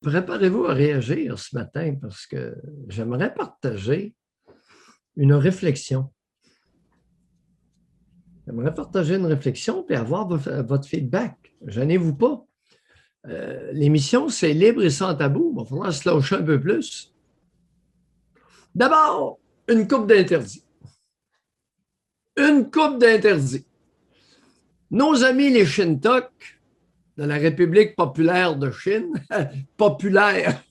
Préparez-vous à réagir ce matin parce que j'aimerais partager une réflexion. J'aimerais partager une réflexion et avoir votre feedback. Gênez-vous pas. L'émission, c'est libre et sans tabou. Il va falloir se lâcher un peu plus. D'abord, une coupe d'interdits. Une coupe d'interdits. Nos amis les Shintok de la République populaire de Chine, populaire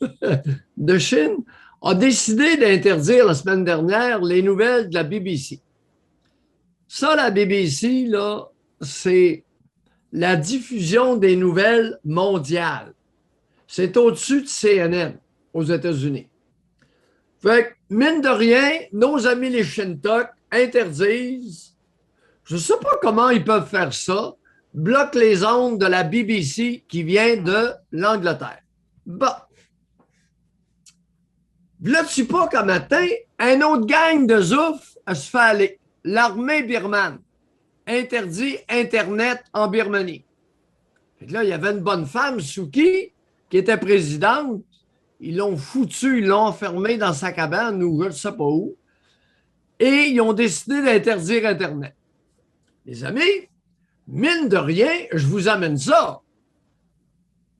de Chine, ont décidé d'interdire la semaine dernière les nouvelles de la BBC. Ça, la BBC, là, c'est la diffusion des nouvelles mondiales. C'est au-dessus de CNN aux États-Unis. Fait que, mine de rien, nos amis les Shintok interdisent, je ne sais pas comment ils peuvent faire ça, bloquent les ondes de la BBC qui vient de l'Angleterre. Bon. V'là-tu pas qu'un matin, un autre gang de zouf se fait aller. L'armée birmane interdit Internet en Birmanie. Fait que là, il y avait une bonne femme, Suki, qui était présidente. Ils l'ont foutu, ils l'ont enfermée dans sa cabane ou je ne sais pas où. Et ils ont décidé d'interdire Internet. Les amis, mine de rien, je vous amène ça.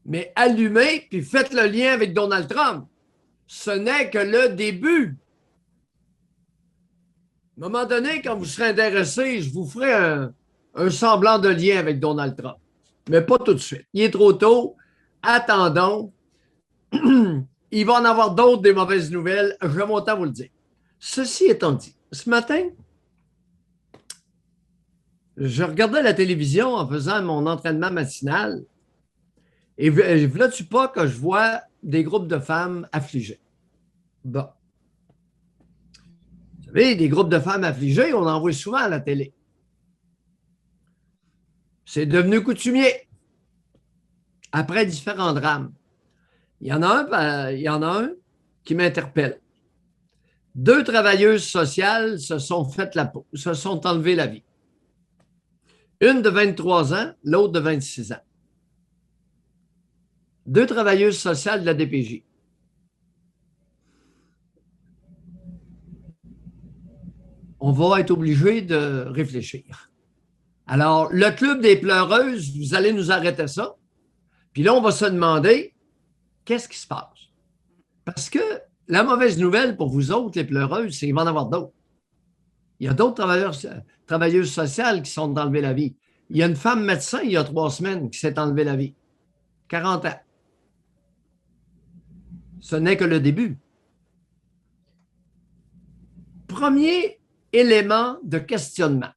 Mais allumez puis faites le lien avec Donald Trump. Ce n'est que le début. À un moment donné, quand vous serez intéressé, je vous ferai un semblant de lien avec Donald Trump. Mais pas tout de suite. Il est trop tôt. Attendons. Il va en avoir d'autres des mauvaises nouvelles. Je vais mon temps vous le dire. Ceci étant dit, ce matin, je regardais la télévision en faisant mon entraînement matinal et là-tu pas que je vois des groupes de femmes affligées. Bon. Vous savez, des groupes de femmes affligées, on en voit souvent à la télé. C'est devenu coutumier. Après différents drames. Il y en a un qui m'interpelle. 2 travailleuses sociales se sont enlevées la vie. Une de 23 ans, l'autre de 26 ans. 2 travailleuses sociales de la DPJ. On va être obligé de réfléchir. Alors, le club des pleureuses, vous allez nous arrêter ça. Puis là, on va se demander, qu'est-ce qui se passe? Parce que la mauvaise nouvelle pour vous autres, les pleureuses, c'est qu'il va en avoir d'autres. Il y a d'autres travailleuses sociales qui sont enlevées la vie. Il y a une femme médecin, il y a 3 semaines, qui s'est enlevée la vie. 40 ans. Ce n'est que le début. Premier élément de questionnement.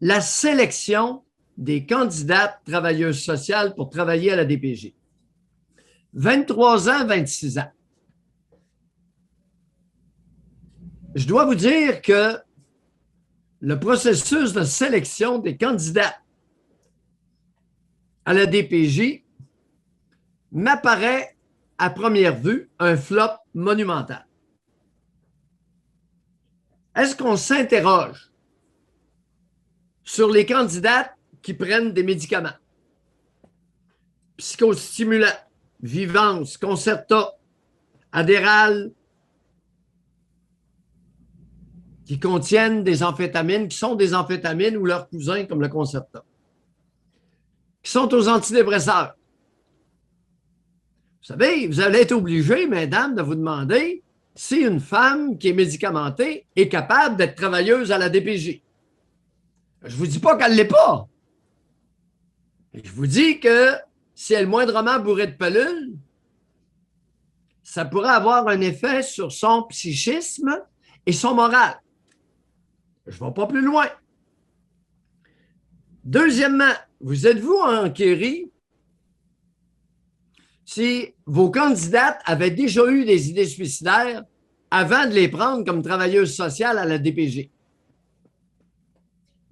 La sélection des candidates travailleuses sociales pour travailler à la DPJ. 23 ans, 26 ans. Je dois vous dire que le processus de sélection des candidats à la DPJ m'apparaît à première vue un flop monumental. Est-ce qu'on s'interroge sur les candidates qui prennent des médicaments? Psychostimulants, Vivance, Concerta, Adderall, qui contiennent des amphétamines, qui sont des amphétamines ou leurs cousins comme le Concerta, qui sont aux antidépresseurs. Vous savez, vous allez être obligé, mesdames, de vous demander si une femme qui est médicamentée est capable d'être travailleuse à la DPJ. Je ne vous dis pas qu'elle ne l'est pas. Je vous dis que si elle est moindrement bourrée de pilules, ça pourrait avoir un effet sur son psychisme et son moral. Je ne vais pas plus loin. Deuxièmement, vous êtes-vous enquéri si vos candidates avaient déjà eu des idées suicidaires avant de les prendre comme travailleuses sociales à la DPJ?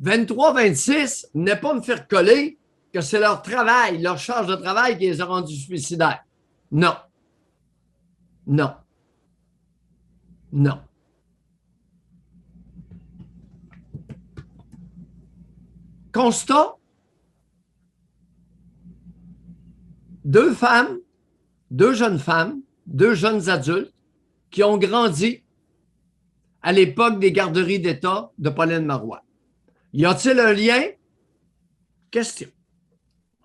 23-26, n'est pas me faire coller que c'est leur travail, leur charge de travail qui les a rendus suicidaires. Non. Non. Non. Constat, 2 femmes 2 jeunes femmes, 2 jeunes adultes qui ont grandi à l'époque des garderies d'État de Pauline Marois. Y a-t-il un lien? Question.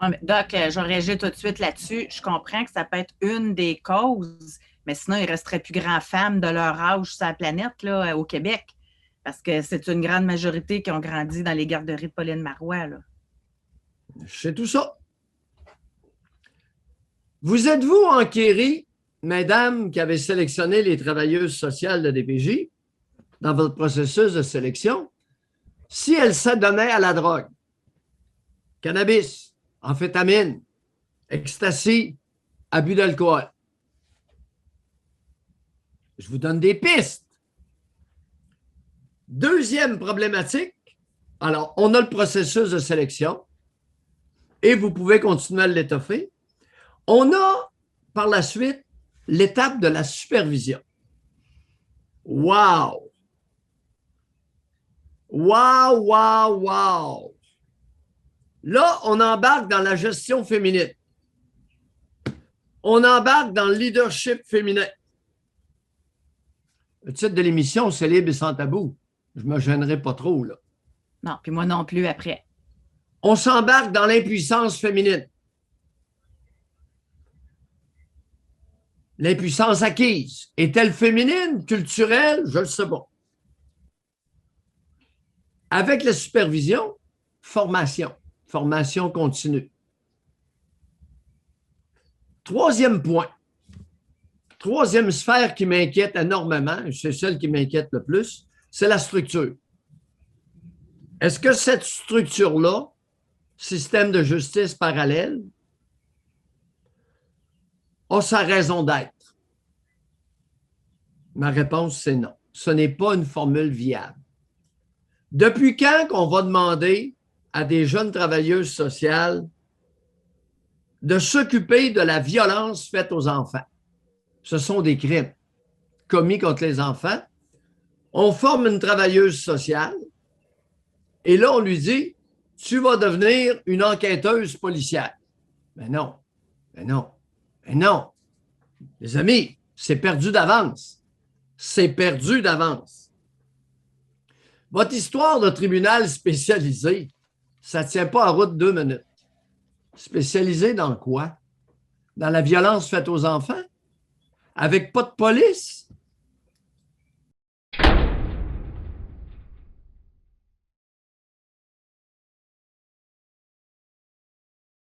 Ouais, mais Doc, je réagis tout de suite là-dessus. Je comprends que ça peut être une des causes, mais sinon, il ne resterait plus grand femmes de leur âge sur la planète là, au Québec, parce que c'est une grande majorité qui ont grandi dans les garderies de Pauline Marois. Là. C'est tout ça. Vous êtes-vous enquéri, mesdames qui avez sélectionné les travailleuses sociales de DPJ dans votre processus de sélection, si elles s'adonnaient à la drogue, cannabis, amphétamine, ecstasy, abus d'alcool? Je vous donne des pistes. Deuxième problématique, alors on a le processus de sélection et vous pouvez continuer à l'étoffer. On a par la suite l'étape de la supervision. Wow! Wow, wow, wow! Là, on embarque dans la gestion féminine. On embarque dans le leadership féminin. Le titre de l'émission, c'est Libre et sans tabou. Je ne me gênerai pas trop, là. Non, puis moi non plus après. On s'embarque dans l'impuissance féminine. L'impuissance acquise. Est-elle féminine, culturelle? Je ne le sais pas. Avec la supervision, formation. Formation continue. Troisième point. Troisième sphère qui m'inquiète énormément, c'est celle qui m'inquiète le plus, c'est la structure. Est-ce que cette structure-là, système de justice parallèle, a sa raison d'être? Ma réponse, c'est non. Ce n'est pas une formule viable. Depuis quand qu'on va demander à des jeunes travailleuses sociales de s'occuper de la violence faite aux enfants? Ce sont des crimes commis contre les enfants. On forme une travailleuse sociale et là, on lui dit, tu vas devenir une enquêteuse policière. Mais non, mais non, mais non. Les amis, c'est perdu d'avance. C'est perdu d'avance. Votre histoire de tribunal spécialisé, ça ne tient pas en route 2 minutes. Spécialisé dans quoi? Dans la violence faite aux enfants? Avec pas de police?